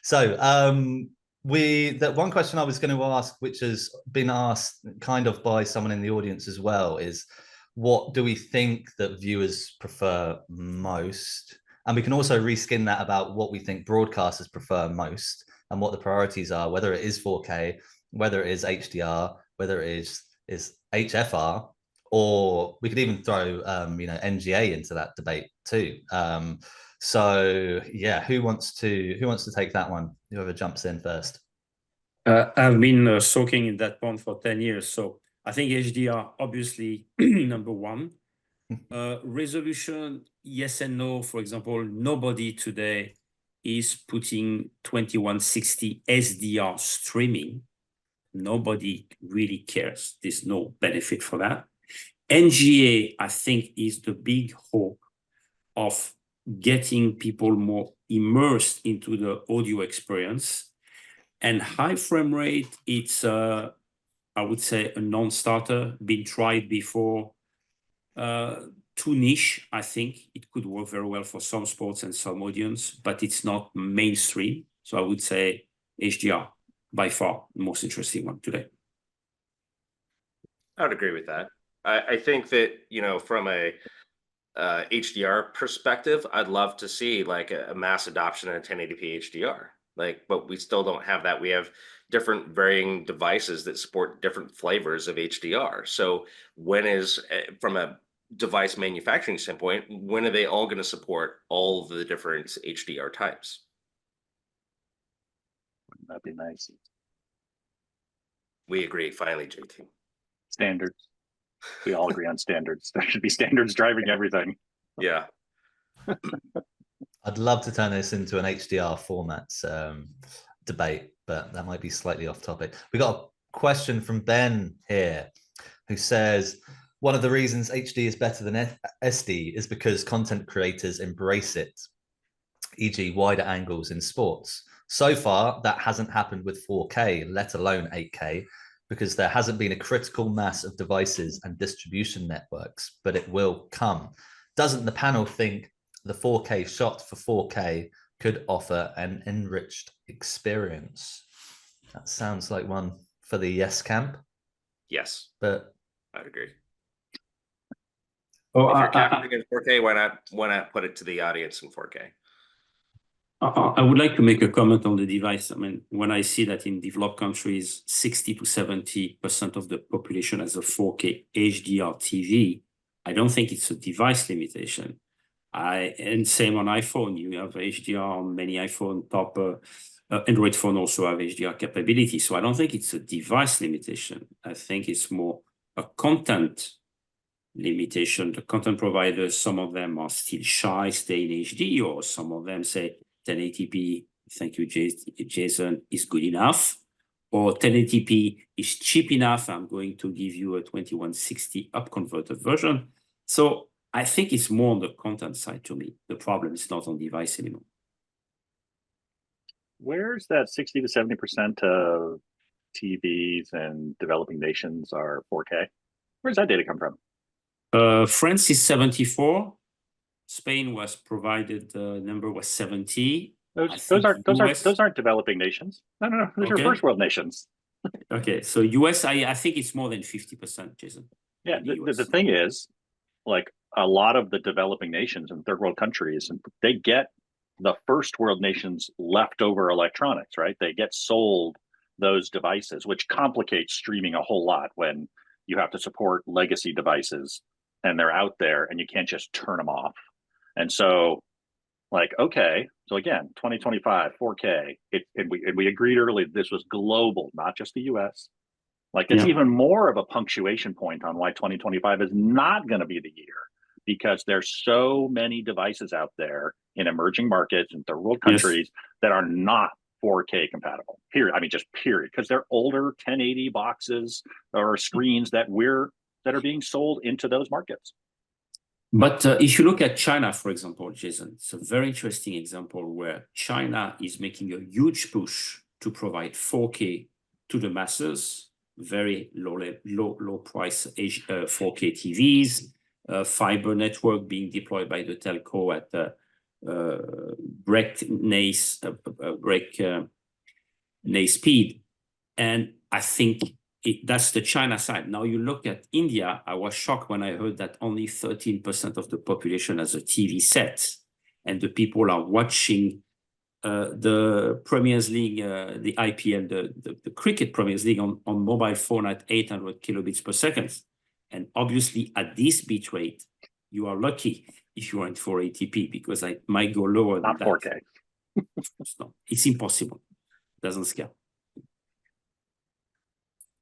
So that one question I was going to ask, which has been asked kind of by someone in the audience as well, is what do we think that viewers prefer most? And we can also reskin that about what we think broadcasters prefer most and what the priorities are, whether it is 4K, whether it is HDR, whether it is HFR, or we could even throw NGA into that debate too. So yeah, who wants to take that one? Whoever jumps in first. I've been soaking in that pond for 10 years, so I think HDR obviously number one. Resolution, yes and no. For example, nobody today is putting 2160 SDR streaming. Nobody really cares. There's no benefit for that. NGA, I think, is the big hope of getting people more immersed into the audio experience. And high frame rate, it's, I would say, a non-starter, been tried before. Too niche, I think. It could work very well for some sports and some audience, but it's not mainstream. So I would say HDR, by far, the most interesting one today. I would agree with that. I think that, from a HDR perspective, I'd love to see like a mass adoption in a 1080p HDR. But we still don't have that. We have different varying devices that support different flavors of HDR. So from a device manufacturing standpoint, when are they all going to support all of the different HDR types? Wouldn't that be nice? We agree, finally, JT. Standards. We all agree on standards. There should be standards driving everything. Yeah. I'd love to turn this into an HDR formats debate, but that might be slightly off topic. We got a question from Ben here who says, one of the reasons HD is better than SD is because content creators embrace it, e.g. wider angles in sports. So far, that hasn't happened with 4K, let alone 8K, because there hasn't been a critical mass of devices and distribution networks, but it will come. Doesn't the panel think the 4K shot for 4K could offer an enriched experience? That sounds like one for the yes camp. Yes. But I'd agree. Oh, If you're capturing in 4K, why not put it to the audience in 4K? I would like to make a comment on the device. I mean, when I see that in developed countries, 60 to 70% of the population has a 4K HDR TV, I don't think it's a device limitation. And same on iPhone, you have HDR on many iPhone, top Android phone also have HDR capability. So I don't think it's a device limitation. I think it's more a content limitation. The content providers, some of them are still shy, stay in HD, or some of them say 1080p, thank you, Jason, is good enough, or 1080p is cheap enough, I'm going to give you a 2160 up-converted version. So I think it's more on the content side to me. The problem is not on device anymore. Where's that 60 to 70% of TVs in developing nations are 4K? Where's that data come from? France is 74. Spain was provided, the number was 70. Those aren't developing nations. No. Those are first world nations. Okay, so US, I think it's more than 50%, Jason. Yeah, the thing is, like a lot of the developing nations and third world countries, and they get the first world nations leftover electronics, right? They get sold those devices, which complicates streaming a whole lot when you have to support legacy devices and they're out there and you can't just turn them off. And so, like, okay, so again, 2025, 4K, and we agreed early this was global, not just the US. Like, it's even more of a punctuation point on why 2025 is not going to be the year, because there's so many devices out there in emerging markets and third world countries that are not 4K compatible. Period. I mean, just period, because they're older 1080 boxes or screens that are being sold into those markets. But if you look at China, for example, Jason, it's a very interesting example where China is making a huge push to provide 4K to the masses, very low price 4K TVs, fiber network being deployed by the telco at breakneck speed. And I think that's the China side. Now you look at India, I was shocked when I heard that only 13% of the population has a TV set, and the people are watching the Premier's League, the IPL, the cricket Premier's League on mobile phone at 800 kilobits per second. And obviously at this bit rate, you are lucky if you are in 480p, because I might go lower than not 4K. No, it's impossible. It doesn't scale.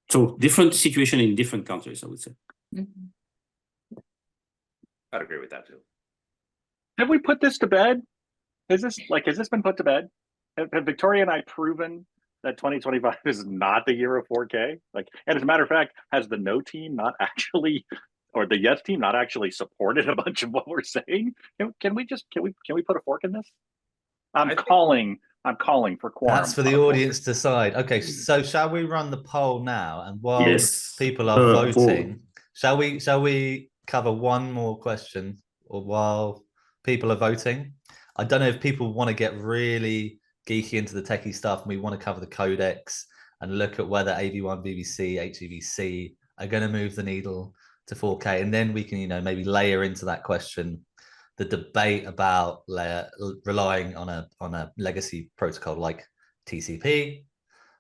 So different situation in different countries, I would say. I'd agree with that too. Have we put this to bed? Has this been put to bed? Have Victoria and I proven that 2025 is not the year of 4K? Like, and as a matter of fact, has the no team not actually, or the yes team not actually supported a bunch of what we're saying? Can we put a fork in this? I'm calling for quorum. That's for the audience to decide. Okay, so shall we run the poll now? And while people are voting, shall we cover one more question, or while people are voting? I don't know if people want to get really geeky into the techie stuff and we want to cover the codecs and look at whether AV1, VVC, HEVC are going to move the needle to 4K, and then we can, maybe layer into that question the debate about relying on a legacy protocol like TCP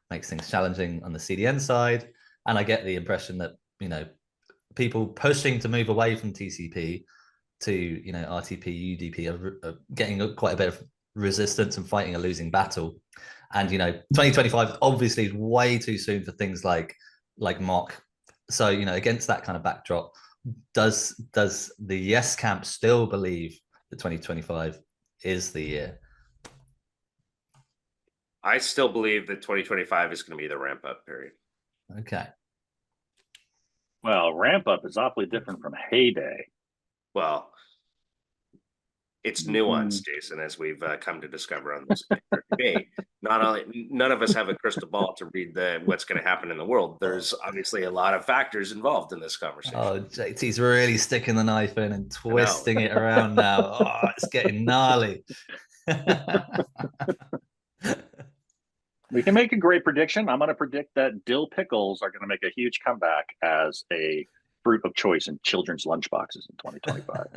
makes things challenging on the CDN side. And I get the impression that, people pushing to move away from TCP to, RTP, UDP are getting quite a bit of resistance and fighting a losing battle. And, 2025 obviously is way too soon for things like mock. So, against that kind of backdrop, does the yes camp still believe that 2025 is the year? I still believe that 2025 is going to be the ramp up period. Okay. Well, ramp up is awfully different from heyday. Well, it's nuanced, Jason, as we've come to discover on this debate. None of us have a crystal ball to read what's going to happen in the world. There's obviously a lot of factors involved in this conversation. Oh, JT's really sticking the knife in and twisting it around now. Oh, it's getting gnarly. We can make a great prediction. I'm going to predict that dill pickles are going to make a huge comeback as a fruit of choice in children's lunchboxes in 2025.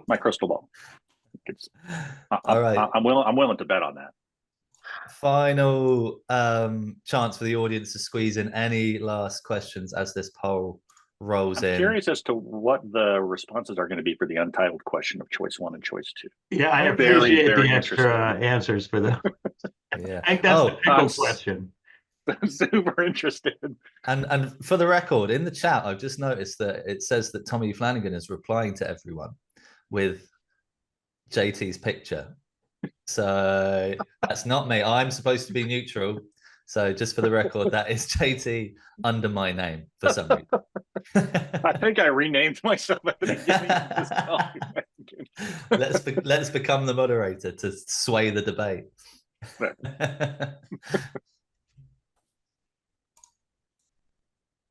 My crystal ball. All right. I'm willing to bet on that. Final chance for the audience to squeeze in any last questions as this poll rolls in. I'm curious as to what the responses are going to be for the untitled question of choice 1 and choice 2. Yeah, I Very, appreciate very the extra answers for them. Yeah. I think that's the pickle question. I'm super interested. And for the record, in the chat, I've just noticed that it says that Tommy Flanagan is replying to everyone with JT's picture. So that's not me. I'm supposed to be neutral. So just for the record, that is JT under my name for some reason. I think I renamed myself at the beginning of this let's become the moderator to sway the debate.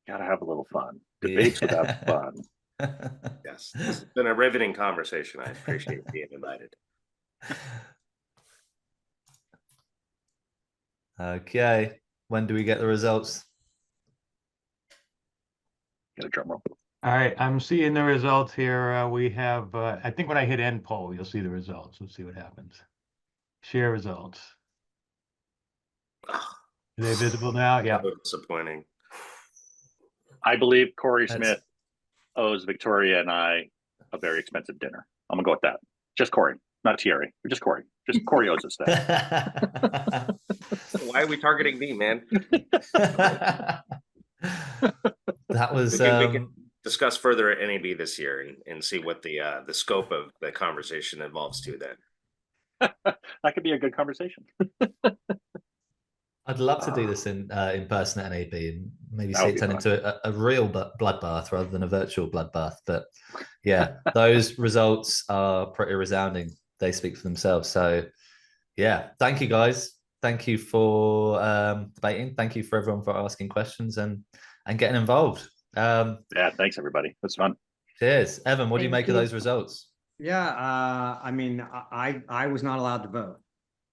Gotta have a little fun. Debates without fun. Yes, this has been a riveting conversation. I appreciate being invited. Okay, when do we get the results? Get a drum roll. All right, I'm seeing the results here. We have, I think when I hit end poll, you'll see the results. Let's see what happens. Share results. Are they visible now? Yeah. So disappointing. I believe Corey Smith owes Victoria and I a very expensive dinner. I'm gonna go with that. Just Corey, not Thierry. Just Corey. Just Corey owes us that. Why are we targeting me, man? That was. We can discuss further at NAB this year and see what the scope of the conversation evolves to then. That could be a good conversation. I'd love to do this in person at NAB and maybe That see would it be turn fun. into a real bloodbath rather than a virtual bloodbath. But yeah, those results are pretty resounding. They speak for themselves. So yeah, thank you guys. Thank you for debating. Thank you for everyone for asking questions and getting involved. Yeah, thanks everybody. That's fun. Cheers. Evan, what do you Thank make of you. those results? Yeah, I mean, I was not allowed to vote.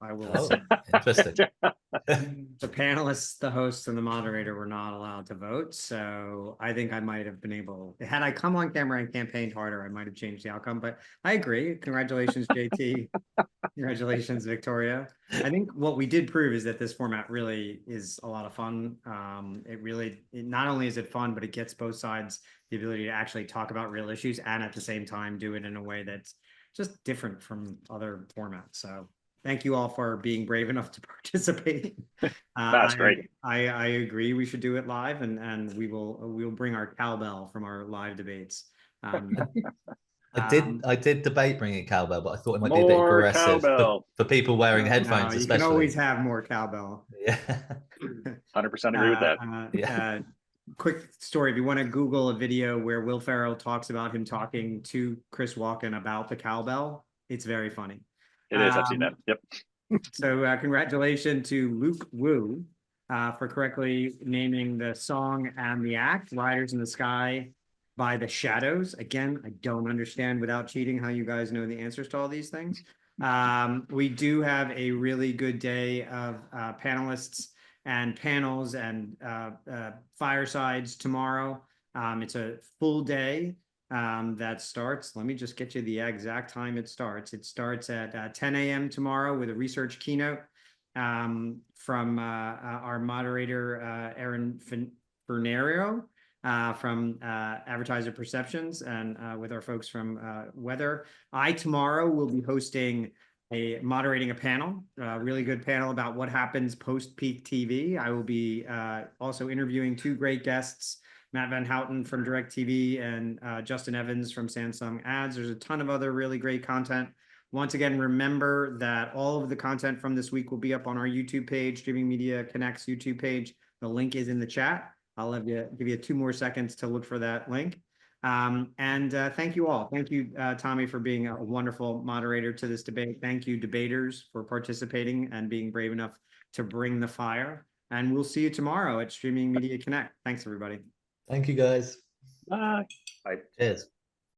I will Oh, say. interesting. The panelists, the hosts, and the moderator were not allowed to vote. So I think I might have been able, had I come on camera and campaigned harder, I might have changed the outcome. But I agree. Congratulations, JT. Congratulations, Victoria. I think what we did prove is that this format really is a lot of fun. It not only is it fun, but it gets both sides the ability to actually talk about real issues and at the same time do it in a way that's just different from other formats. So thank you all for being brave enough to participate. That's great. I agree. We should do it live, and we'll bring our cowbell from our live debates. I did debate bringing cowbell, but I thought it might be a bit More aggressive cowbell. for people wearing No, headphones, you especially. can always have more cowbell. Yeah. 100% agree with that. Yeah. Quick story. If you want to Google a video where Will Ferrell talks about him talking to Chris Walken about the cowbell, it's very funny. It is. I've seen that. Yep. So congratulations to Luke Wu for correctly naming the song and the act, Riders in the Sky by the Shadows. Again, I don't understand without cheating how you guys know the answers to all these things. We do have a really good day of panelists and panels and firesides tomorrow. It's a full day that starts. Let me just get you the exact time it starts. It starts at 10 a.m. tomorrow with a research keynote from our moderator, Aaron Fernario from Advertiser Perceptions and with our folks from Weather. I tomorrow will be hosting moderating a panel, a really good panel about what happens post-peak TV. I will be also interviewing two great guests, Matt Van Houten from DirecTV and Justin Evans from Samsung Ads. There's a ton of other really great content. Once again, remember that all of the content from this week will be up on our YouTube page, Streaming Media Connect's YouTube page. The link is in the chat. I'll give you 2 more seconds to look for that link. Thank you all. Thank you, Tommy, for being a wonderful moderator to this debate. Thank you, debaters, for participating and being brave enough to bring the fire. And we'll see you tomorrow at Streaming Media Connect. Thanks, everybody. Thank you, guys. Bye. Bye. Cheers.